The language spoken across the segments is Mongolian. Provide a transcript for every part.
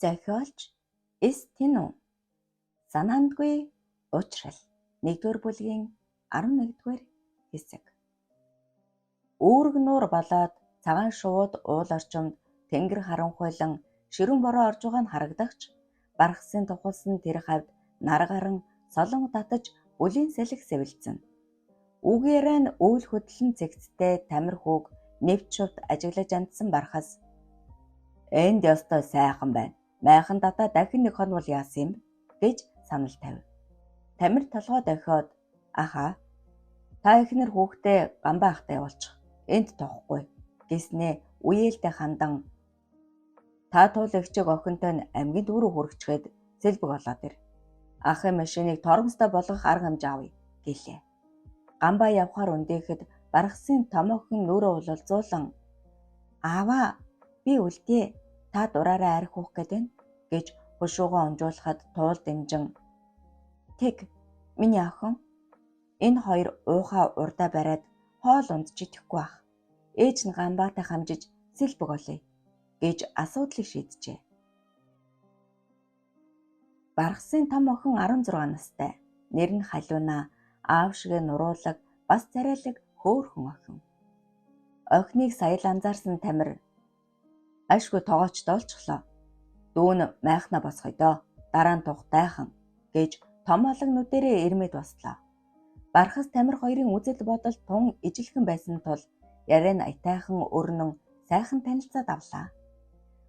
Зохиолч Эстинүү санаандгүй уучрал 1-р бүлгийн 11-р хэсэг. Үүрэг нуур болоод цагаан шувууд уул орчимд тэнгэр харанхуйлан ширүүн бороо орж байгаа нь харагдагч бархсын тухалсан тэр хавьд нар гаран солонго татаж бүлийн сэлэг сэвэлцэн. Үгээрээ нь үйл хөдлөн цэгцтэй тамир хүүг нэвч шувт ажиглаж амтсан бархас энд ёстой сайхан байна. Майхан дата дахин нэг хон бол яасан юм гэж санал тавив. Тамир толгой дохиод аха та ихнэр хүүхдээ гамбаа ахтай явуулчих. Энд тоохгүй гэснээ үеэлдэ хандан та туул эгчиг охинтой нь амьгийн дүүрүү хүрчгээд сэлбэг болоод ир. Ахын машиныг тормостой болгох арга хэмжээ авъя гэлээ. Гамбаа явхаар өндөөхэд бархсын том охин нүрээ улалзуулан ааваа би үлдээ та дураараа арх уух гэдэг гэж хушуугаа онжуулахад туул дэмжин тэг миний охин энэ хоёр уухаа урдаа бариад хоол ундч идэхгүй ах. Ээж нь гамбаатай хамжиж сэлбэг олъё гэж асуудлыг шийджээ. Бархсын том охин 16 настай. Нэр нь Халиуна, аав шигэ нуруулаг, бас царайлаг хөөхөн охин. Охиныг сая л анзаарсан Тамир ашгүй тоогооч доолчихлоо. Дүүн майхнаа босгоё доо. Дараа нь тухтайхан гэж том алгнуудаарээ ирмэд баслаа. Бархас Тамир хоёрын үзэл бодол тун ижилхэн байсан тул яриан аятайхан өрнөн сайхан танилцаад авлаа.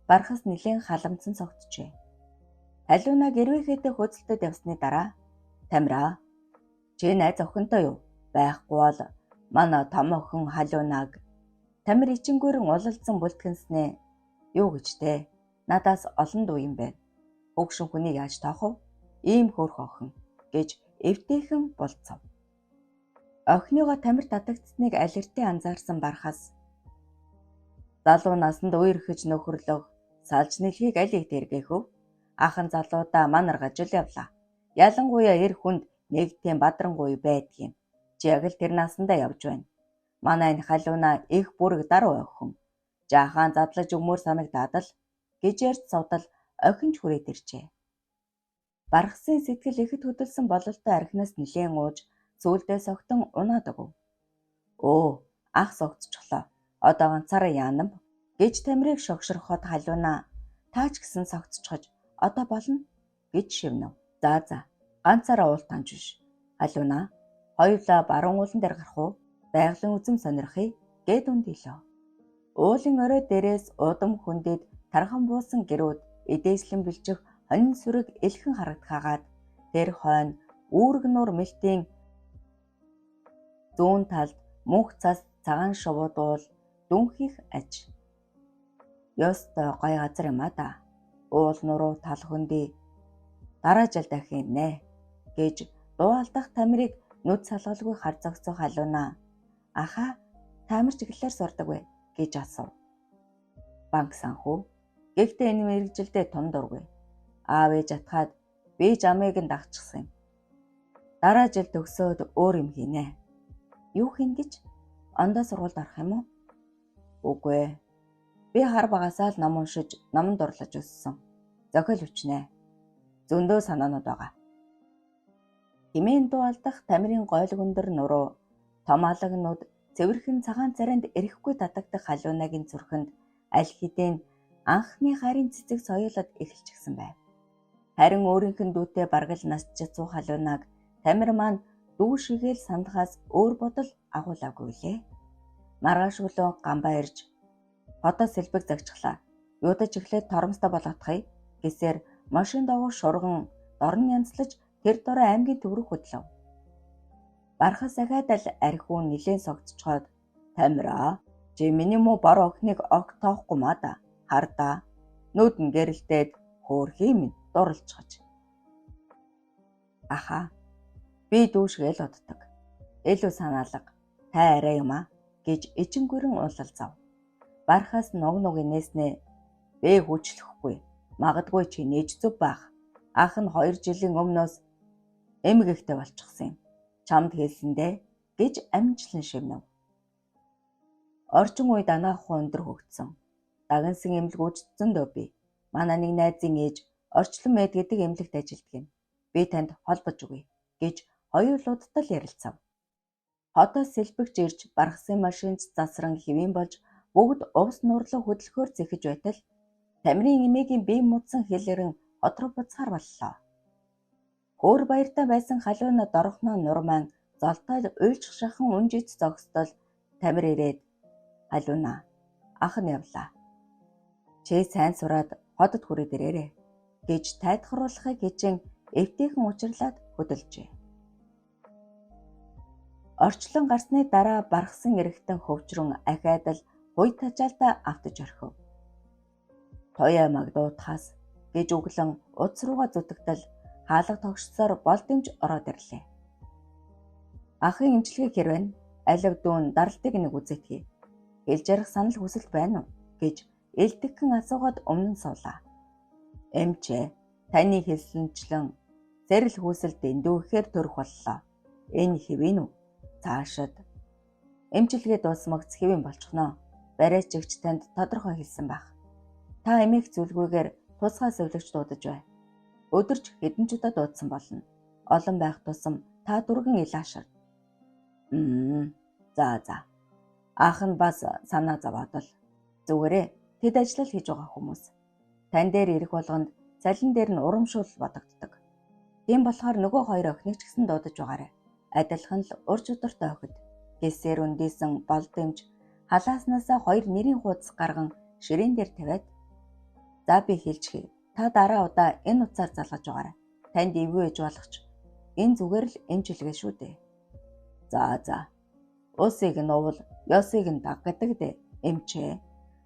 Бархас нэлээд халамцсан цогтжээ. Халиуна гэрвэхэдээ хөөцөлтөд явсны дараа Тамираа чи найз охинтой юу? Байхгүй бол манай том охин Халиунаг Тамир ичингүүрэн улалцсан бүлтгэнснээ юу гэж те надаас олон дуу юм байна. Хөгшин хүнийг яаж тоох вэ? Ийм хөөрх охин гэж эвтэйхэн болцов. Охиныгоо Тамир татагдсныг алиртээ анзаарсан Бархас залуу насанд үерхэж нөхөрлөг салж нэлхийг аль их тэргээхөв. Ахын залуудаа манаргаж л явлаа. Ялангуяа эр хүнд нэг тийм бадрангуй байдаг юм. Чи яг л тэр насандаа явж байна. Манай энэ Халиуна их бүрэг даруй охин. Жаахан задлаж өгмөр санагдаад л гэж ярьж савдал охинч хүрээд иржээ. Бархсын сэтгэл ихэд хөдөлсөн бололтой архинаас нилээн ууж сүүлдээ согтон унаад өгөв. Өө ах согтчихлоо. Одоо ганцаараа яанам гэж Тамирыг шогшроход Халиуна таач гэсэн согтчихож одоо болно гэж шивнэв. За ганцаараа уултанч биш. Халиуна хоёулаа баруун уулан дээр гарах уу? Байгалийн үзм сонирхъя гэд үндилөө. Уулын орой дээрээс удам хүндэд тархан буусан гэрүүд эдээслэн бэлчих хонин сүрэг элхэн харагдхаагаад тэр хойно үүрэг нуур мэлтийн зүүн талд мөнх цас цагаан шувууд уул дүнхийх аж. Ёстой гоё газар юм а да. Уул нуруу тал хөндөй дараа жил дахин нэ гэж дуу алдах Тамирыг нүд салгалгүй хар зогсох Халиуна аха Тамир чиглэлээр сурдаг вэ гэж асуув. Банк санхүү. Гэхдээ энэ мэрэгжилдээ тун дургүй. Аав ээж атгаад би жамыг нь дагчихсан юм. Дараа жил төгсөөд өөр юм хийнэ. Юу хийн гэж? Ондоо сургуульд орох юм уу? Үгүй. Би хар багасаа л ном уншиж, номонд дурлаж өссөн. Зохиол хүчнэ. Зөндөө санаанууд байгаа. Химэн дуу алдах Тамирын гойлог өндөр нуруу, том алагнууд цэвэрхэн цагаан царайнд эрэхгүй татагдах Халиунагийн зүрхэнд аль хэдийн анхны хайрын цэцэг соёолоод эхэлчихсэн байв. Харин өөрийнх нь дүүтэй баргал насчид суух Халиунаг Тамир маань дүү шигээл сандахаас өөр бодол агуулаагүй лээ. Маргааш өглөө гамбаа ирж хотоос сэлбэг загчихлаа. Юудаж эхлээд тормостой болгоохъя гэсээр машин дагуу шурган дорн янзлаж тэр дорой аймгийн төв рүү хөдлөв. Бархас ахаад л архиун нилээн согтчоод Тамираа чи миний муу бор охиныг огт тоохгүй маа да. Хардаа нүд нь гэрэлтээд хөөрхий минь дурлцгаж. Аха би дүүшгээл оддог. Илүү санаалга тай арай юм а гэж ичингүрэн уулалзав. Бархас нуг инээснээ бэ хүчлэхгүй. Магадгүй чи нээж зүв байх. Ах нь 2 жилийн өмнөөс эмэг ихтэй болчихсон юм. Чамд хэлсэндээ гэж амжилан шивнэв. Орчин үед анаах өндөр хөгжсөн. Дагнсан эмнэлгүүждсэн дөө би. Манай нэг найзын ээж орчлон мэд гэдэг эмнэлэгт ажилладаг юм. Би танд холбож өгье гэж хоёр лудтал ярилцав. Хотоос сэлбэгч ирж баргасан машинд засран хэвэн болж бүгд увс нурлан хөдөлгөөр зэхэж байтал Тамирын эмээгийн бие муудсан хэлэрэн хот руу буцахаар боллоо. Хөөр баяртаа байсан халуун дорхноо нурман золтой уйлчих шахан унжиж зогсдол Тамир ирээд халуунаа ах нь явлаа. Чи сайн сураад хотод хүрээд ирээрэй гэж тайлхруулахыг хичээн эвтэйхэн учирлаад хөдөлжээ. Орчлон гарсны дараа баргасан эрэгтэн хөвчрөн ахаад л хуй тажаалтаа автаж орхив. Тоя магдуутахаас гэж өглөн удс руугаа зүтгэл хаалга тогшсоор болдымж ороод ирлээ. Ахын эмчилгээ хэрвэн алив дүүн даралтыг нэг үзэтгий. Хэлж ярих санал хүсэлт байна уу гэж элдэгхэн асуугаад өмнө нь суулаа. Эмчээ таны хэлсэнчлэн зэрэл хүсэлт эндүүхээр төрөх боллоо. Энэ хэвэн үү? Цаашид эмчилгээ дуусмагц хэвэн болчихноо. Барайчигч танд тодорхой хэлсэн байх. Та эмээх зүйлгүйгээр тусгай сувлагч дуудаж бай. Өдөрж хэдэн ч удаа дуудсан болно. Олон байх тусам та дурган илаашар. За. Аах нь бас санаа зовоод л зүгээрээ тэд ажиллал хийж байгаа хүмүүс. Тань дээр ирэх болгонд цалин дээр нь урамшуул бодогддог. Тийм болохоор нөгөө хоёр охиныг ч гэсэн дуудаж байгаарай. Адилхан л ур чөтөртэй охид. Гэсээр үндийсэн болдымж халааснасаа хоёр нэрийн хуудас гарган ширээн дээр тавиад за би хэлчихье. Та дараа удаа энэ утсаар залгаж байгаарай. Танд эвгүй ээж болгоч. Энэ зүгээр л эмчилгээ шүү дээ. За. Усыг нь уул, ёсыг нь даг гэдэг дээ. Эмчээ.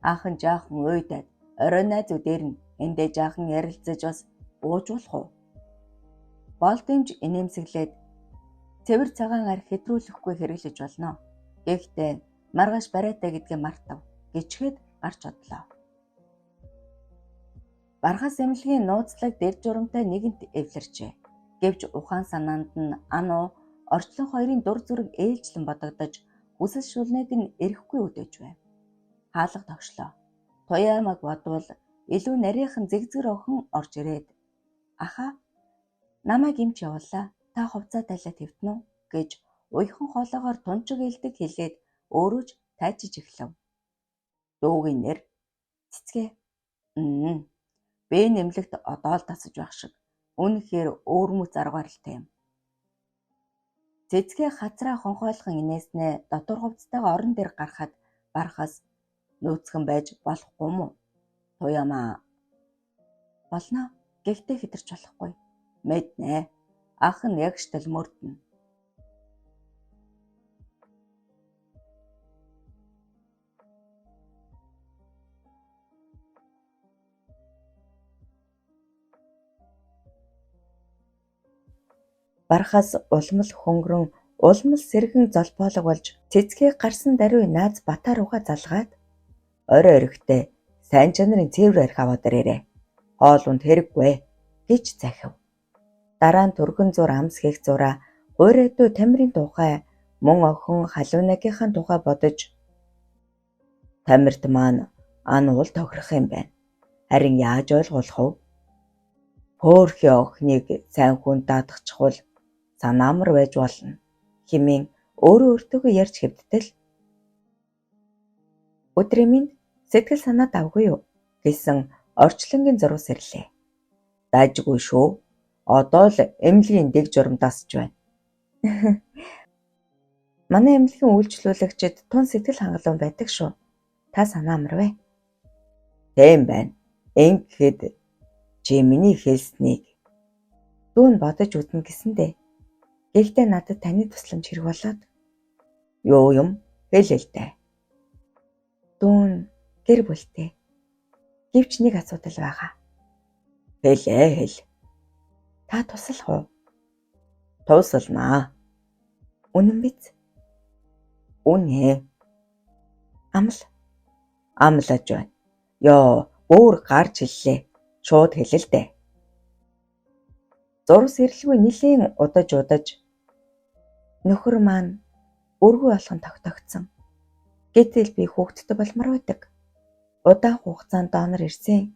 Аахан жаахан уйдаад орой найзуудээр нь эндээ жаахан ярилцаж бас ууж болох уу? Болдымж инээмсэглээд цэвэр цагаан ар хэтрүүлэхгүй хэрэглэж болно. Гэхдээ маргааш барайтай гэдгээ мартав гिचгээд гарч одлоо. Бархас эмнэлгийн нууцлаг дэр журамтай нэгэнт эвлэрчээ. Гэвч ухаан санаанд нь ануу орчлон хоёрын дур зүрэг ээлжлэн бодогдож хүсэл шүлнэг нь эрэхгүй үдэж байв. Хаалга тогшлоо. Туяамаг бодвол илүү нарийнхан зэгзэр охин орж ирээд ахаа намайг эмч явууллаа. Та хувцас талаа твтнэ үү гэж уйхан хоолоогоор тунчиг илдэг хэлээд өөрөө ч тайчиж эхлэв. Дуугийн нэр цэцгээ. Би нэмлэгт одоо л тасаж байх шиг. Үнэхээр өөрмөц аргаарлалтай юм. Цэцгээ хацраа хонхойлхон инээснээ дотор хувцастайгаа орон дээр гарахад барахаас нөөцгөн байж болохгүй мүү? Туяамаа болно. Гэхдээ хэтэрч болохгүй. Мэднэ. Ах нь яг штал мөрдөн. Бархаас улмал хөнгөрөн улмал сэргэн золбоолог болж цэцгээ гарсан даруй нааз батаа руугаа залгаад орой өргөтэй сайн чанарын цэвэр арх аваад ирээрэй. Хоол унд хэрэггүй гэж захив. Дараа нь түргэн зур амс хийх зураа гуйрээдүү Тамирын тухай мөн охин халуунагийнхаа тухай бодож Тамирт маань уул тохирох юм байна. Харин яаж ойлгох вэ? Хөөхий охиныг сайн хүн даатгachвал санаамар байж болно хэмээн өөрөө өөртөө ярьж хэвдтэл өдрийн минь сэтгэл санаа давгүй юу гэсэн орчлонгийн зурус ирлээ. Дайжгүй шүү. Одоо л эмнэлгийн дэг журам дасж байна. Манай эмнэлгийн үйлчлүүлэгчид тун сэтгэл хангалуун байдаг шүү. Та санаамар вэ? Тийм байна. Ингэхэд чи миний хэлснийг дүүн бодож үзнэ гэсэндээ. Гэхдээ надад таны тусламж хэрэг болоод. Юу юм? Хэлэлтэй. Дүүн гэр бүлтэй. Гэвч нэг асуудал байгаа. Хэл. Та туслах уу? Тусланаа. Үнэн биз? Үнэ. Амлаж байна. Ёо, өөр гарч хэллээ. Шууд хэлэл дээ. Зурс ирэлгүй нилийн удаж нөхөр маань өргөө болгон тогтогдсон. Гэтэл би хүүхдтэй болмор байдаг. Удаан хугацаанд донор ирсэн.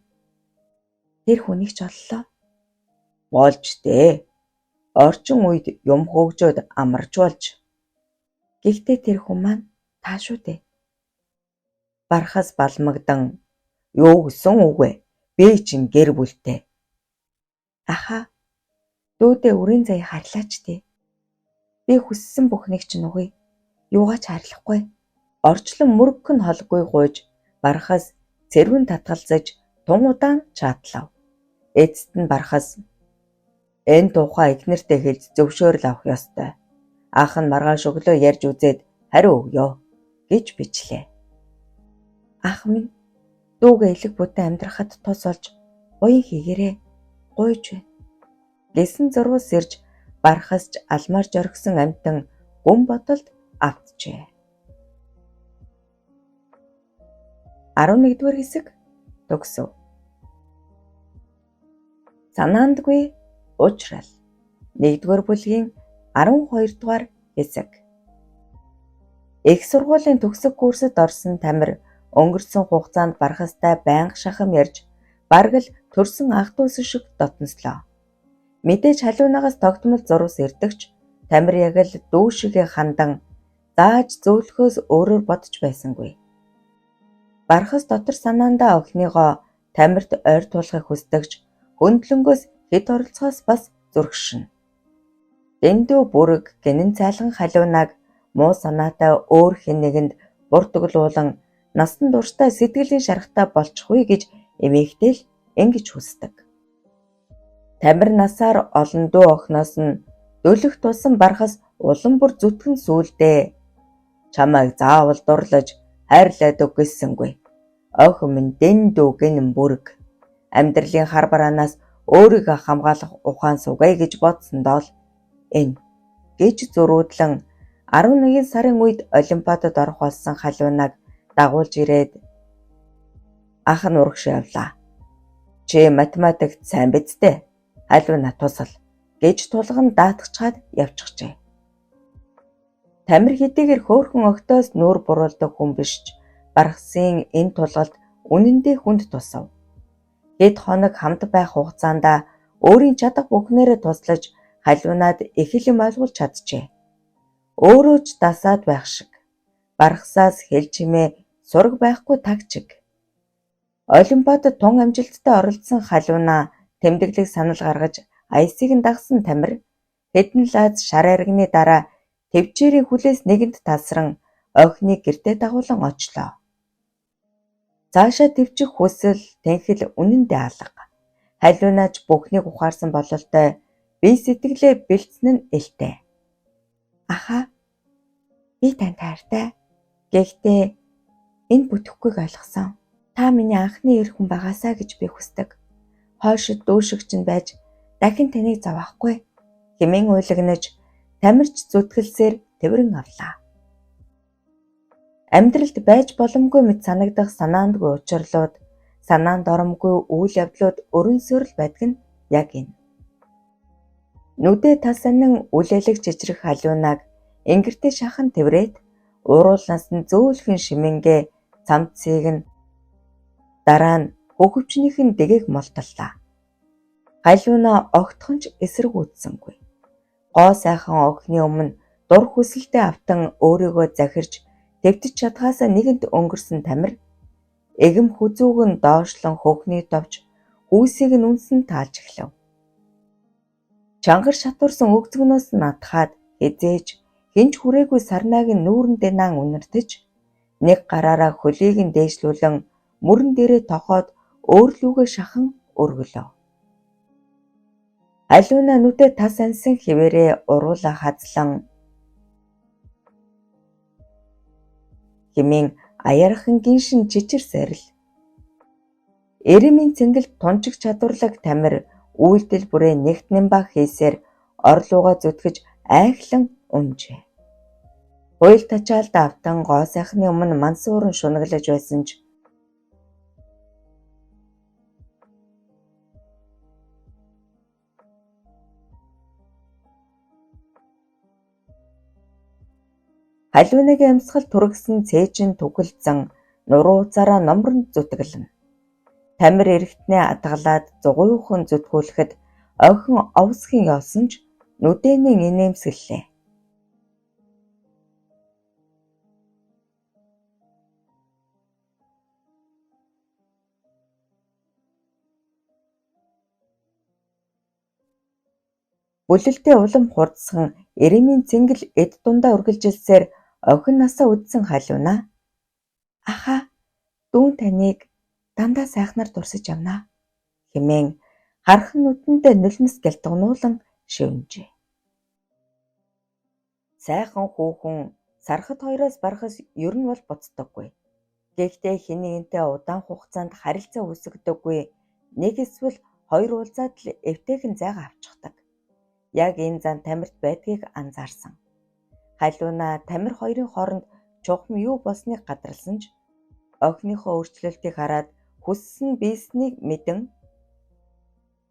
Тэр хүнийг ч оллоо. Болж дээ. Орчин үед юм хөгжөөд амарч болж. Гэхдээ тэр хүн маань та шүү дээ. Бархас балмагдан юу гэсэн үг вэ? Би чинь гэр бүлтэй. Аха. Дүүдээ үрийн заяа харлаач дээ. Би хүссэн бүхнийг чинь үгүй. Юугаач харлахгүй. Орчлон мөргөн холгүй гуйж бархас цэрвэн татгалзаж тун удаан чаатлав. Эцэст нь бархас энэ тухай эхнэртэй хэлж зөвшөөрөл авах ёстой. Ах нь маргааш өглөө ярьж үзээд хариу өгье гэж бичлээ. Ах минь дүүгээ элэг бүдэн амьдрахад тус олж уян хийгээрээ гуйж байна. Лисэн зурвас ирж бархасч алмаар жоргсон амтан гүн ботолд автжээ. 11-р хэсэг төгсөв. Санаандгүй уучрал. 1-р бүлгийн 12-р хэсэг. Их сургуулийн төгсөх курсэд орсон Тамир өнгөрсөн хугацаанд бархастай байнга шахам ярьж бараг л төрсөн ах дүүс шиг дотнослоо. Мэдээж халуунагаас тогтмол зурвас ирдэгч Тамир яг л дүү шигээ хандан зааж зөөлөхөөс өөрөөр бодож байсангүй. Бархас дотор санаандаа охиныгоо Тамирт ойр туулахыг хүсдэгч хөндлөнгөөс хэд оролцохоос бас зургшин. Дэндүү бүрэг гинэн цайлган халуунаг муу санаатай өөр хэн нэгэнд буртаглуулан насан туршдаа сэтгэлийн шарахтай болчихгүй гэж эмээгтэй л ингэж хүсдэг. Тамир насаар олон дүү охноос нь дөлөх тулсан бархас улам бүр зүтгэн сүулдэ. Чамайг заавал дурлаж хайрлаад өг гэсэнгүй. Охин минь дэндүү гинэн бүрэг. Амьдралын хар бараанаас өөрийгөө хамгаалах ухаан сугай гэж бодсондоо л энэ гэж зөрүүдлэн 11 сарын үед Олимпиадад орох болсон халуунаг дагуулж ирээд ах нь урагш явлаа. Чи математикт сайн биз дээ. Халуунаа тусал гэж тулган даатгачаад явчихжээ. Тамир хэдийгээр хөөхөн огтоос нүүр буруулдаг хүн биш ч бархсын энэ тулгалд үнэндээ хүнд тусав. Хэд хоног хамт байх хугацаанд өөрийн чадах бүхнээрээ туслаж халуунаад их юм ойлгуулж чаджээ. Өөрөө ч дасаад байх шиг. Бархсаас хэл чимээ сураг байхгүй тагчиг. Олимпиадад тун амжилттай оролцсон халуунаа тэмдэглэг санал гаргаж аясыг нь дагсан Тамир хэдэн лаз шар аригны дараа төвчээрийн хүлээс нэгэнд талсран охиныг гэртээ дагуулan очлоо. Цаашаа төвчих хүсэл тэнхэл үнэндээ алга. Халуунаач бүхнийг ухаарсан бололтой бие сэтгэлээ бэлдсэн нь элтэй. Аха, би танд хайртай. Гэхдээ энэ бүтэхгүйг ойлгосон. Та миний анхны эр хүн байгаасаа гэж би хүсдэг. Хойшид дүүшигч нь байж дахин таныг зовохгүй хэмээн уйлагнаж Тамирч зүтгэлсээр тэврэн авлаа. Амьдралд байж боломгүй мэт санагдах санаандгүй учрлууд, санаанд оромгүй үйл явдлууд өрнөсөөр л байдаг нь яг энэ. Нүдээ тасанан үлээлэг чичрэх халуунаг ингэртээ шахан тэврээд ууруулнаас нь зөөлхөн шимэнгээ цамцыг нь дараа нь хөвгөвчнийх нь дэгийг молтоллаа. Халуунаа огтхонч эсэргүүцсэнгүй. Гоо сайхан охины өмнө дур хүсэлтэд автан өөрийгөө захирч твтэж чадхаасаа нэгэнт өнгөрсөн Тамир эгм хүзүүг нь доошлон хөхний товч хүүсийг нь үнсэн тааж эхлэв. Чангар шатуурсан өгзгнөөс нь атхаад хизээж хинч хүрээгүй сарнааг нь нүүрэндээ наан үнэртэж нэг гараараа хөлийг нь дээшлүүлэн мөрөн дээрээ тохоод өөрлүүгээ шахан өргөлөө. Халуунаа нүдээ тас ансан хിവэрээ уруулаа хазлан хэмээн аяархан гиншин чичирсээр л эрэмийн цэнгэл тунчиг чадварлаг Тамир үйлдэл бүрээ нэгт нэмбаг хийсээр орлуугаа зүтгэж айхлан унжээ. Хуйл тачаалд автан гоо сайхны өмнө мансууран шунаглаж байсан ч халуунагийн амьсгал түргсэн цээжин түгэлзэн нуруу уцаараа номронд зүтгэлнэ. Тамир эрэхтнээ атгалаад зугуйхан зүтгүүлэхэд ойхон овсхийн явсан ч нүдэнийн инээмсэглэлээ. Бүлэлдээ улам хурдсхан Иремийн цэнгэл эд дундаа үргэлжилсээр охин насаа үдсэн халиунаа "Ахаа, дүүн таныг дандаа сайхнаар дурсаж явнаа" хэмээн хархан нүдэндээ нулимс гялтгануулан шивнэжээ. Сайхан хүүхэн сархад хоёроос барахаас ер нь бол буцдаггүй. Гэхдээ хинэгэнтэй удаан хугацаанд харилцаа үүсгдэггүй нэг эсвэл хоёр уулзаад л эвтэйхэн зайгаа авчихдаг. Яг энэ зан Тамирт байдгийг анзаарсан. Халиунаа Тамир хоёрын хооронд чухам юу болсныг гадарлсан ч охиныхоо өөрчлөлтийг хараад хүссэн биеснийг мэдэн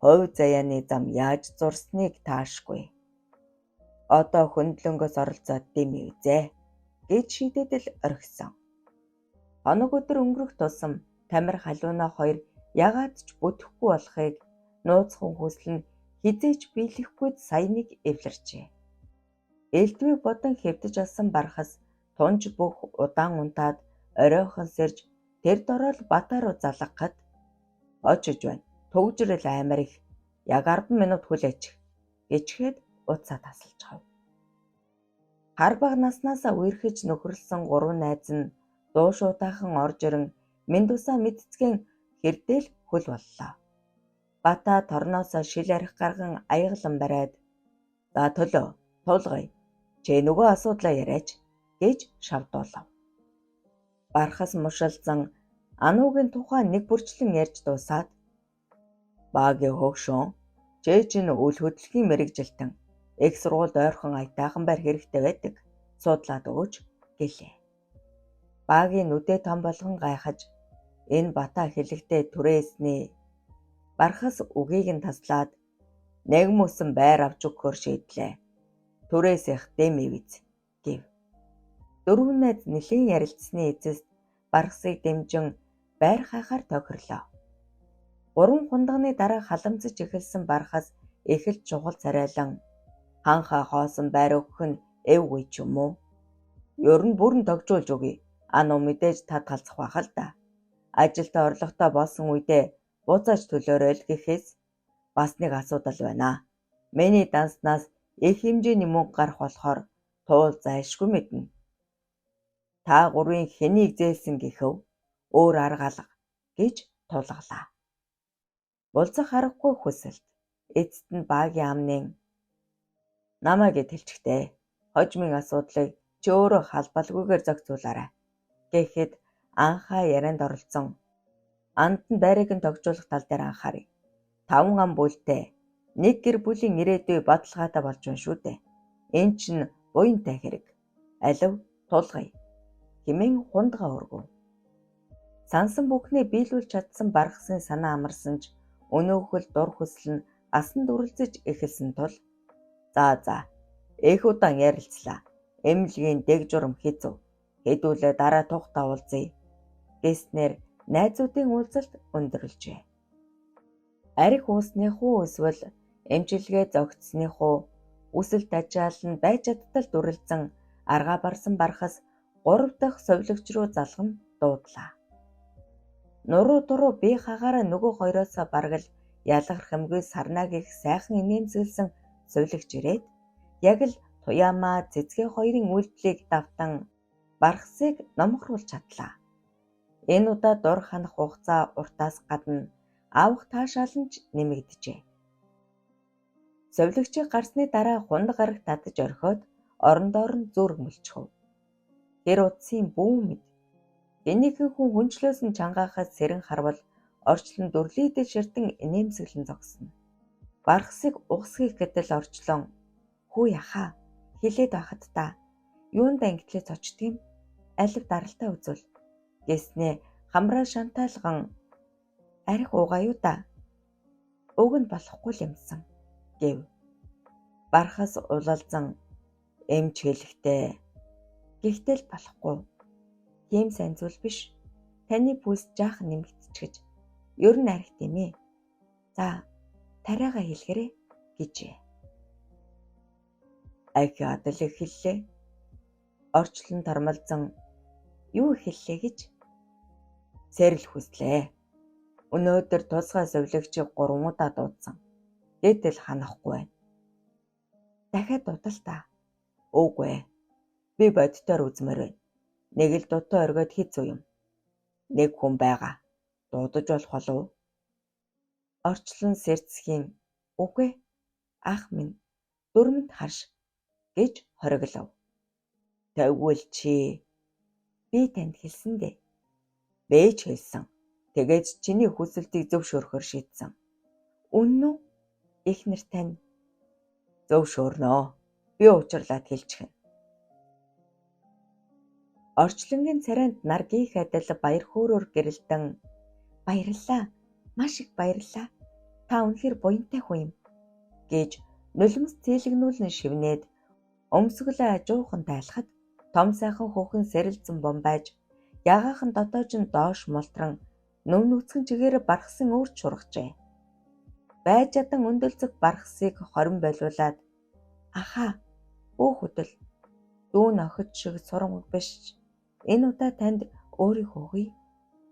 хувь заяаны зам яаж зурсныг таашгүй. Одоо хөндлөнгөөс оролцоод дэмий үзье гэж шийдэдэл орхисон. Хоног өдөр өнгөрөх тусам Тамир халиунаа хоёр ягаад ч бүтэхгүй болохыг нууцхан хүсэл нь хизээч биелэхгүйд саяныг эвлэрчээ. Элдвийг бодон хэвдэж алсан бархас тунж бүх удаан унтаад оройхон сэрж тэр дороо л Бата руу залгахад очиж байна. Төгжрөл аймар их. Яг 10 минут хүлээчих гэчгээд уцаа тасалж хав. Хар баг наснаасаа үерхэж нөхөрлсөн 3 найз нь дуу шуудаахан орж ирэн Миндусаа мэдцгэн хэрдэл хөл боллоо. Бата торноосоо шил арх гарган аяглан бариад "За төлөө, туулгая. Чи нөгөө асуудлаа яриач" гэж шавдуулав. Бархас мушилзан Ануугийн тухай нэг бүрчлэн ярьж дуусаад "Баагийн хөөгшөн, чи чинь үл хөдлөхийн мэргэжилтэн их сургуульд ойрхон аятайхан байр хэрэгтэй байдаг. Суудлаад өгөөч" гэлээ. Баагийн нүдээ том болгон гайхаж энэ Бата хэлэхдээ түрээсний бархас үгийг нь таслаад "Нэг мөсөн байр авч өгөхөөр шийдлээ. Түрээс их дэми биз" гэв. Дөрвөн найз нэлийн ярилцсны эцэст бархасыг дэмжин байр хайхаар тохирлоо. 3 хундагны дараа халамжиж эхэлсэн бархас их л чухал царайлан "Ханхаа хоосон байр өгөх нь эвгүй ч юм уу? Ер нь бүрэн тогжуулж өгье. Ануу мэдээж тад халзах байх л да. Ажилдаа орлоготой болсон үедээ буцааж төлөөрэй л" гэхээс бас нэг асуудал байна. Миний данснаас их хэмжээний мөнгө гарах болохоор туул зайлшгүй мэднэ. Та гурвын хэнийг зээлсэн гэхэв? Өөр арга алга гэж тулгалаа. Булзах аргагүй хүсэлт. Эцэст нь Баагийн амнын "Намайг тэлчихтэй. Хожмын асуудлыг чи өөрөө халбалгүйгээр зохицуулаарай" гэхэд анхаа ярианд оролцсон Андан байрыг нь тогжуулах тал дээр анхаарыг. 5 ам бүлтэй нэг гэр бүлийн ирээдүй бодлоготой болж байна шүү дээ. Энэ чинь буянтай хэрэг. Алив тулгая хэмээн хундгаа өргөв. Сансан бүхнээ биелүүлж чадсан бархасын санаа амарсан ч өнөөхөл дур хүсэл нь асан дүрлзэж эхэлсэн тул за их удаан ярилцлаа. Эмнэлгийн дэг журам хийцүү. Хэдүүлээ дараа тухтаа уулзъя гэснээр найзуудын уулзалт өндөрлжээ. Арх уусных уу эсвэл эмчилгээ зогтсных уу үсэл тажаал нь байж чадтал дүрлзэн аргаа барсан бархас 3 дахь совилогч руу залган дуудлаа. Нуруу дуруу бие хагаараа нөгөө хоёроосоо бараг л ялгарх юмгүй сарнааг их сайхан инээмсэглсэн совилогч ирээд яг л Туяамаа цэцгээ хоёрын үйлдэлийг давтан бархасыг номхруулж чадлаа. Энэ удаа дур ханах хугацаа уртаас гадна авах таашаал нь ч нэмэгдэжээ. Совилогчийг гарсны дараа хундаг гарагт татаж орхиод орондоор нь зүрх мөлчхөв. Тэр утсын бүү мэд. Энийхэн хүн хүнчлөөс нь чангаахаас сэрэн харвал орчлон дүрлийдэл ширтэн инээмсэглэн зогсно. Бархасыг угсхийх гэтэл орчлон "Хүү яхаа хилээд байхад та юундаа ингэтлээ цочдгийм? Алив даралтай үзвэл" гэснээ хамраа шантайлган "Арх уугаа юу да? Уг нь болохгүй л юмсан" гэв. Бархас улалзан "Эмч хэлэхдээ гэхдээ л болохгүй. Тийм сайн зүйл биш. Таны пульс жаахан нэмэгдчихэж Ер нь архит юм ээ. За, тариагаа хэлгэрээ гэжээ. Архи адал эхэллээ. Орчлон тормолзон юу эхэллээ гэж сэрэл хүслээ. Өнөөдөр тусгай сувлагчийг 3 удаа дуудсан. Гэтэл ханахгүй байна. Дахиад дуудал та. Үгүй ээ. Би боддоор үзмээр байна. Нэг л дутуу оргиод хийцүү юм. Нэг хүн байгаа. Дуудаж болох болов уу? Орчлон сэрцхийн үгүй ах минь дөрмөнд харш гэж хориглов. Тэгвэл чи би танд хэлсэн дээ. Бэж хэлсэн. Тэгээд чиний хүсэлтийг зөвшөөрөхөр шийдсэн. Үнэн үү? Эхнэр тань зөвшөөрнөө. Би уучлаад хэлчихнэ. Орчлонгийн царайнд нар гих адил баяр хөөрөөр гэрэлтэн баярлалаа. Маш их баярлалаа. Та үнэхээр буянтай хүн юм гэж нулимс цээлэгнүүлэн шивнээд өмсгөлөө ажуухан тайлахад том сайхан хүүхэн сэрэлзэн бомбайж ягаахан дотоож нь доош мултран нүм нүцгэн чигээр бархсан өөрч шургажээ. Байж ядан өндөлцөг бархсыг хорин болиулаад аха бүү хөдөл дүүн охид шиг сурамг биш. Энэ удаа танд өөрийнхөө хий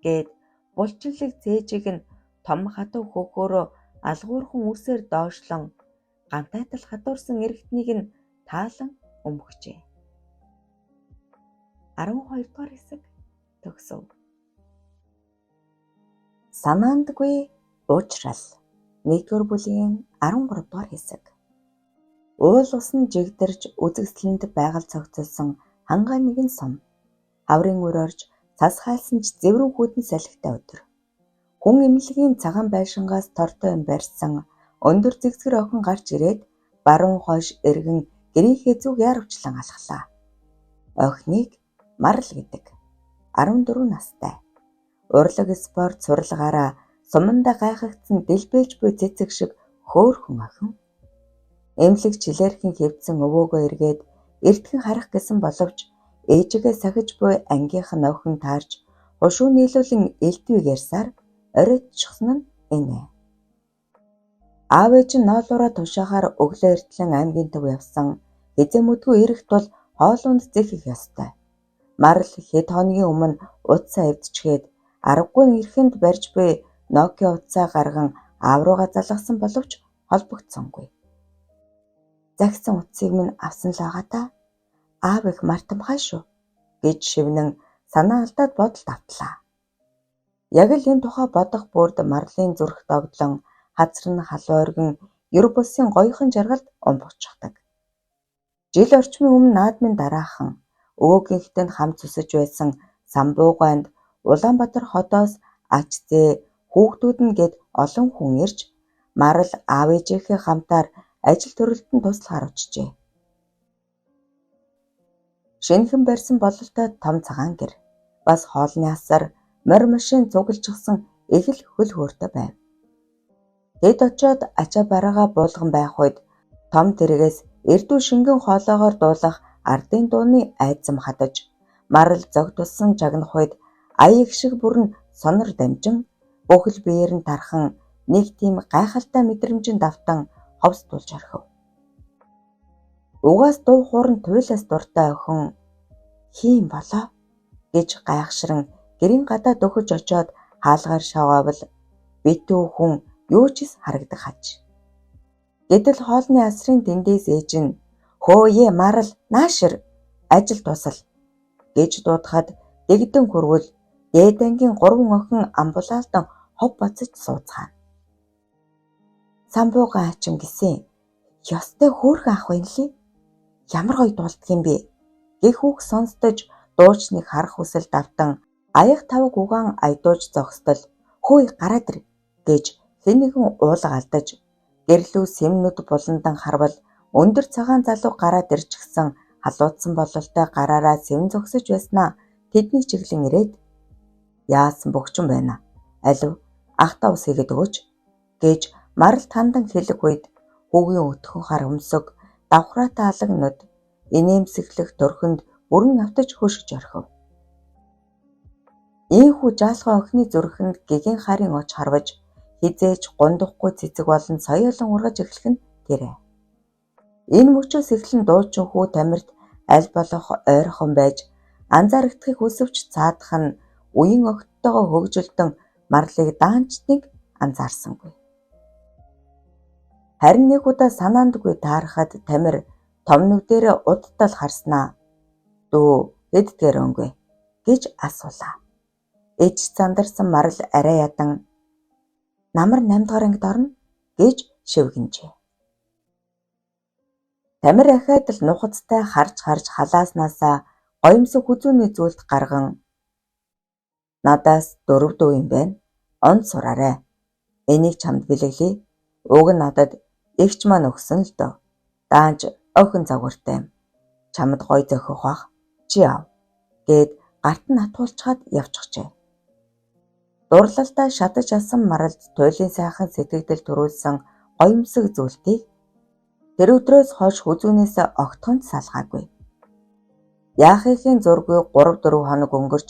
гэд булчинлэг цээжийг нь том хатуу хөөхөөрөө алгуурхан үсээр доошлон гантайтал хатуурсан эрэгтнийг нь таалан өмгчээ. 12 дугаар хэсэг төгсөв. Санаандгүй уучрал 1-р бүлгийн 13 дугаар хэсэг. Уул ус нь жигдэрж үзэгсэлэнд байгаль цогцолсон хангаа нэгэн сум. Хаврын үр орж цас хайлсан ч зэврэн хүүдэн салхитай өдөр. Хүн эмнэлгийн цагаан байшингаас тортой юм барьсан өндөр зэгзгэр охин гарч ирээд баруун хойш эргэн гэрийнхээ зүг яарвчлан алхлаа. Охиныг Марл гэдэг 14 настай. Урлаг спорт сурлагаараа суманда гайхагдсан дэлбэж буй цэцэг шиг хөөрхөн охин. Эмнэлэг чилээрхэн хэвдсэн өвөөгөө эргээд эртхэн харах гэсэн боловч ээжигээ сахиж буй ангийнх нь охин таарж хушуу нийлүүлэн элдвийг ярьсаар оройтчихсон нь энэ. Аав ээж нь ноолуураа тушаахаар өглөө эртлэн аймгийн төв явсан. Эзэн мүдгүй ирэх тул хоолунд зэхих ёстой. Марл хэд хоногийн өмнө утсаа эвдчгээд аргагүй эрхэнд барьж буй Nokia утсаа гарган аав руугаа залгасан боловч холбогдсонгүй. Загсан утсыг минь авсан л байгаа та. Аав их мартамхай шүү гэж шивнэн санаа алдаад бодолд автлаа. Яг л энэ тухай бодох бүрд Марлын зүрх догдлон хазар нь халуун оргин ер бусын гоёхон жаргалд умбоцчихдаг. Жил орчмын өмнө наадмын дараахан өвөөгийнхтэй хамт зүсэж байсан Самбууганд Улаанбаатар хотоос ач зээ хүүхдүүд нь гээд олон хүн ирж Марл аав ээжийнхээ хамтаар ажил төрөлтөнд туслахаар очжээ. Шинэхэн барьсан бололтой том цагаан гэр бас хоолны асар морь машин цуглжсан их л хөл хөөртэй байв. Хэд очоод ачаа бараагаа буулган байх үед том тэрэгээс эрдүү шингэн хоолоогоор дуулах ардын дууны айдсам хадаж Марл зог туссан жагнах үед аяг шиг бүрэн сонор дамжин бүхэл биеэр нь тархан нэг тийм гайхалтай мэдрэмжинд давтан ховсдуулж орхив. Угаас дуу хуурн туйлаас дуртай охин хийм болоо гэж гайхшран гэрийн гадаа дөхөж очоод хаалгаар шаваавал битүү хүн юу ч харагдах хаж. Гэтэл хоолны асрын тэндээс ээж нь хөөе Марл наашир ажил тусал гэж дуудахад дэгдэн хөрвөл дээд ангийн 3 охин амбулаалтан хов бацаж сууцгаана. Самбууган ачим гисэн ёстой хөөрхөн ах байна лээ. Ямар гоё дуулдаг юм бэ? Гэх үг сонсдож дуучныг харах хүсэл давтан аяг тавг угаан айдууж зогсдол хөөе гараад ир гэж хэн нэгэн уулга алдаж гэрлүү сэмнүүд буландан харвал өндөр цагаан залуу гараад ирчихсэн халуудсан бололтой гараараа сэвэн зогсож байснаа тэдний чиглэн ирээд яасан бөгчөн байна. Алив ахта ус хийгээд өгөөч гэж Марл тандан хэлэх үед хүүгийн өтхөн хар өмсөг давхраатай алагнууд инээмсэглэх төрхөнд бүрэн автаж хөшиж орхив. Ийхүү жаалгай охины зүрхэнд гэгээн харын оч харваж хизээж гундахгүй цэцэг болон соёолон ургаж эхлэх нь тэрэ. Энэ мөчөөс эхлэн дуучин хүү Тамирт аль болох ойрхон байж анзаарагдахыг хүсвч цаадах нь үеийн огттойгоо хөгжилдөн марлыг даанчдыг анзаарсангүй. Харин нэг удаа санаандгүй таарахад Тамир том нүдэрээ удтал харснаа. "Дөө эдгээр өнгөө" гэж асуулаа. Ээж зандарсан марал арай ядан "Намар 8-р ангид орно" гэж шивгэнжээ. Тамир ахаад л нухацтай харж халааснасаа гоёмсог хүзүүний зүйлд гарган "Надаас 4 дүү юм байна. Онд сураарай. Энийг чамд бэлэглэе. Уг нь надад эгч маань өгсөн л дөө. Даанч охин загвартай юм. Чамд гоё зохих бах. Чи ав" гэд гарт нь атуулчаад явчихжээ. Дурлалдаа шатаж асан маралд туйлын сайхан сэтгэгдэл төрүүлсэн гоёмсог зүйлтийг тэр өдрөөс хойш хүзүүнээс огтхон салгаагүй. Яахын зургүй 3-4 хоног өнгөрч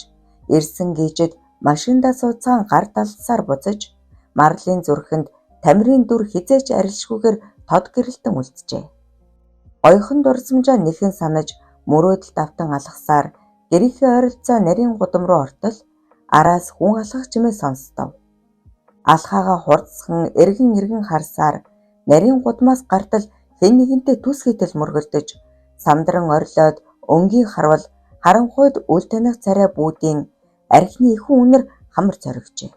ирсэн гийжид машиндаа суудсан гар далсаар буцаж марлын зүрхэнд Тамирын дүр хизээч арилшгүйгээр тод гэрэлтэн үлджээ. Гоёхон дурсамжаа нэхэн санаж мөрөөдөлд автан алхасаар гэрийнхээ ойролцоо нарийн гудам руу ортол араас хүн алхах чимээ сонстов. Алхаагаа хурцсан эргэн харсаар нарийн гудмаас гартал хэн нэгэнтэй түс хийтэл мөргөлдөж самдран орилоод өнгийн харвал харанхуйд үл таних царай бүүдийн архины ихэнх үнэр хамар зоригжээ.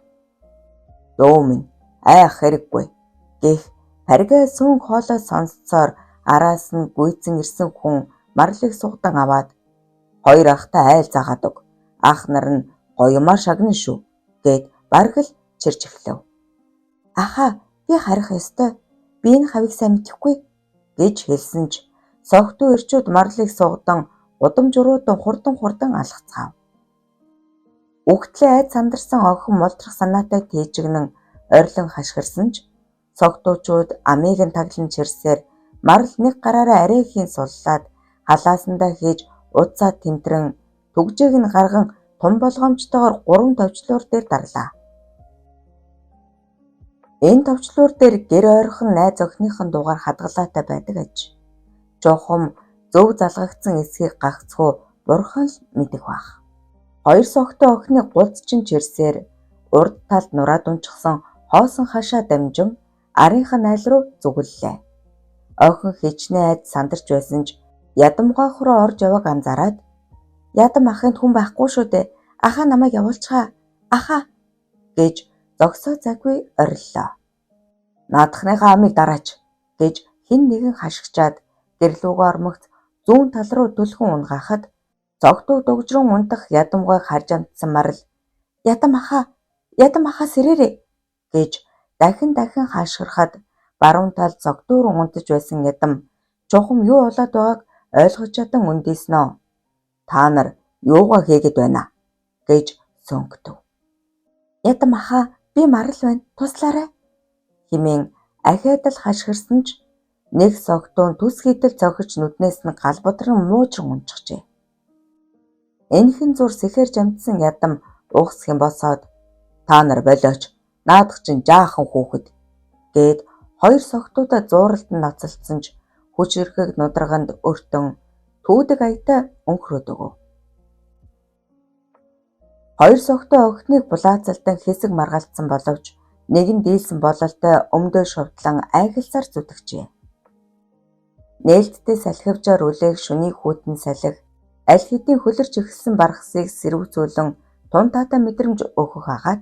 "Дөө минь айх хэрэггүй" гэх парига сүүн хоолой сонсцоор араас нь гүйцэн ирсэн хүн марлыг сугдан аваад "Хоёр ахтай айл заагаад өг. Ах нар нь гоёмаар шагнана шүү" гэд бараг л чирж эхлэв. "Ахаа, би харих ёстой. Би энэ хавийг сайн мэдэхгүй" гэж хэлсэн ч согтуу ирчүүд марлыг сугдан гудам журуудан хурдан алхацгаав. Үхтлээ айд сандарсан охин мултрах санаатай тэжигнэн орилон хашгирсан ч согтуучууд амийг нь таглан чирсээр марал нэг гараараа арайхийн суллаад халаасандаа хийж удсаа тэмтрэн түгжээг нь гарган том болгоомжтойгоор 3 товчлуур дээр дарлаа. Энэ товчлуур дээр гэр ойрхон найз охиныхон дугаар хадгалаатай байдаг аж. Жохом зөв залгагдсан эсхийг гагцхүү бурхан л мэдэх бах. Хоёр согтуу охины гулцчин чирсээр урд талд нураад унчихсан хоосон хашаа дамжин арынхаа найл руу зүгэллээ. Охин хичнээн айд сандарч байсан ч ядамгаах руу орж яваг анзаараад "Ядам ахынд хүн байхгүй шүү дээ. Ахаа намайг явуулчихаа. Ахаа" гэж зогсоо заггүй ориллоо. "Наадахныхаа амийг дараач" гэж хэн нэгэн хашгичаад гэрлүүгөө ормогц зүүн тал руу түлхэн унгаахад цогтуу дугжрон унтах ядамгойг харж амтсан марал "Ядам ахаа сэрээрээ" гэж дахин хашгирахад баруун талд цогтуу руу унтаж байсан ядам чухам юу болоод байгааг ойлгож чадан үндийснөө "Та нар юугаа хийгээд байна" гэж сөнгөдөв. "Ядам ахаа, би марал байна. Туслаарай" хэмээн ахиад л хашгирсан ч нэг согтуун түс хийтэл цохиж нүднээс нь галбудран муужран унчихжээ. Энэхэн зур сэхэр жамтсан ядам угсхийн босоод "Та нар болооч. Наадах чинь жаахан хүүхэд" гээд хоёр согтуудаа зууралд нь ноцолдсон ч хүч ирэхэг нудраганд өртөн түүдэг аятай өнхрөөд өгөв. Хоёр согтуу охиныг булаацалдан хэсэг маргалдсан боловч нэг нь дийлсэн бололтой өмдөө шувдлан айхалсаар зүтгэжээ. Нээлттэй салхивжаар үлээх шүний хүйтэн салхи аль хэдийн хөлөрч эхэлсэн бархсыг сэрвцүүлэн тун таатай мэдрэмж өгөх агаад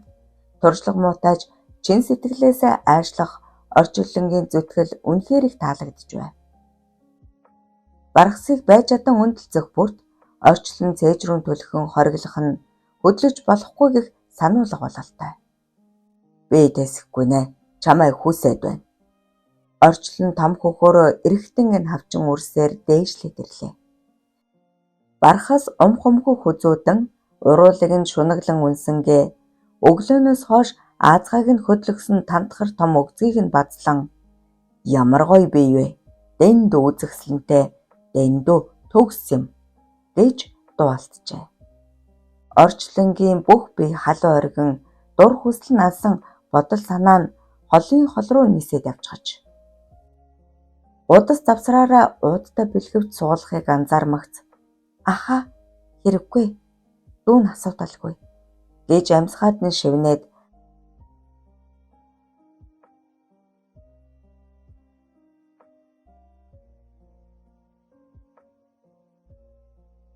туршлага муутайж чин сэтгэлээсээ айшлах орчиллонгийн зүтгэл үнэхээр их таалагдж байв. Бархсыг байж чадан өндөлцөх бүрт орчлон цээжрүүн түлхэн хориглох нь хөдлөж болохгүй гэх сануулга бололтой. "Би тэсэхгүй нэ. Чамайг хүсээд байна." Орчлон том хөхөөрөө эрэхтэн хавчин үрсээр дээшлээд ирлээ. Бархас умхумгүй хүзүүдэн уруулыг нь шунаглан үнсэнгээ өглөөнөөс хойш аазгааг нь хөдлөсөн тантахар том өгзгийг нь базлан "Ямар гоё бий вэ? Дэндүү үзэсгэлэнтэй, дэндүү төгс юм" гэж дуалцжээ. Орчлонгийн бүх бие халуун оргин дур хүсэл нь алсан бодол санаа нь холын хол руу нисээд явчихаж. Удас завсраараа уудтай бэлгэвч суулгахыг анзаармагц "Аха, хэрэггүй. Дүүн асуудалгүй" гэж амьсгаад нь шивнээд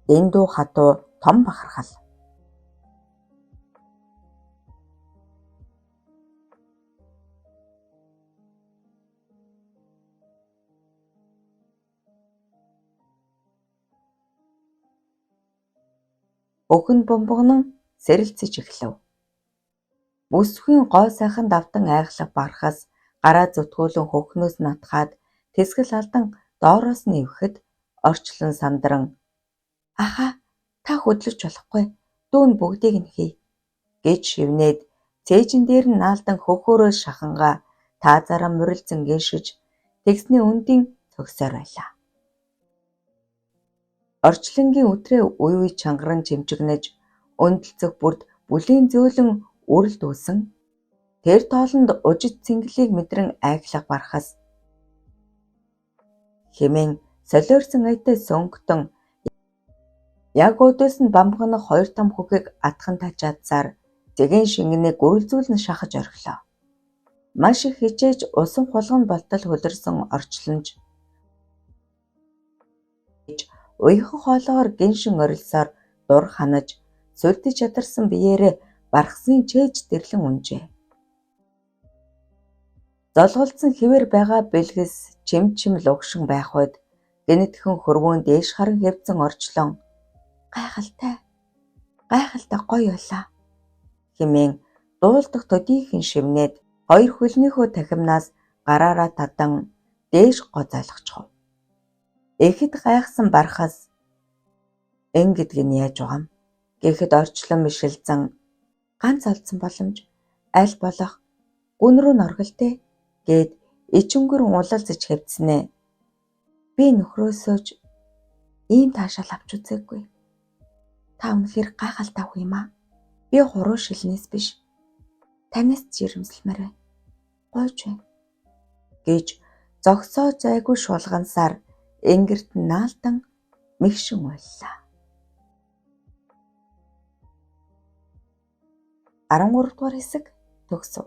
дэндүү хатуу том бахархал. Өхөн бомбогнон сэрэлцэж эхлэв. Бүсгүй гой сайхан давтан айхлах бархас гараа зүтгүүлэн хөхнөөс натгаад тэсгэл алдан доороос нь ивэхэд орчлон сандран "Аха, та хөдлөж болохгүй. Дүүн бүгдийг нь хий" гэж шивнээд цээжин дээр нь наалдан хөхөөрөө шахангаа таазаараа мурилзан гиншиж тэгсний үндийн цогсоор байлаа. Орчлонгийн үтрээ үе үе чангаран чимчигнэж өндлцөх бүрд бүлийн зөөлөн үрэл дүүсэн тэр тоолонд ужид цэнгэлийг мэдрэн айхлах бархас хэмээн солиорсон аятай сөнгөтөн яг өдөөс нь бамбагнах хоёр том хөхийг атхан тачаадсаар зэгийн шингэнийг гүрэлзүүлэн шахаж орхилоо. Маш их хичээж усан хулган болтол хөлөрсөн орчлонж уяхан хоолоогоор гиншин орилсоор дур ханаж сүлдэж ядарсан биеэрээ бархсын чээж дэрлэн унжээ. Золголдсон хэвээр байгаа бэлгэс чимчим лугшин байх үед гэнэтхэн хөрвөөн дээш харан хэвцэн орчлон гайхалтай гоё байлаа хэмээн дуулдах төдийхөн шивнээд хоёр хөлнийхөө тахимнаас гараараа тадан дээш гоцойлгочихов. Эхэд гайхсан бархас эн гэдг нь яаж байгаа юм гэхэд орчлон мишэлзэн ганц алдсан боломж аль болох гүн рүү норгол тээ гэд ичингүр улалзаж хэвцэнэ. Би нөхрөөсөөж ийм таашаал авч үзээгүй. Та үнэхээр гайхалтай хүн юм аа. Би хуруу шилнээс биш. Танаас жирэмсэлмээр байна. Гойж байна гэж зогсоо зайгүй шулгансаар энгэрт наалдан мэгшин уйллаа. 13 дугаар хэсэг төгсөв.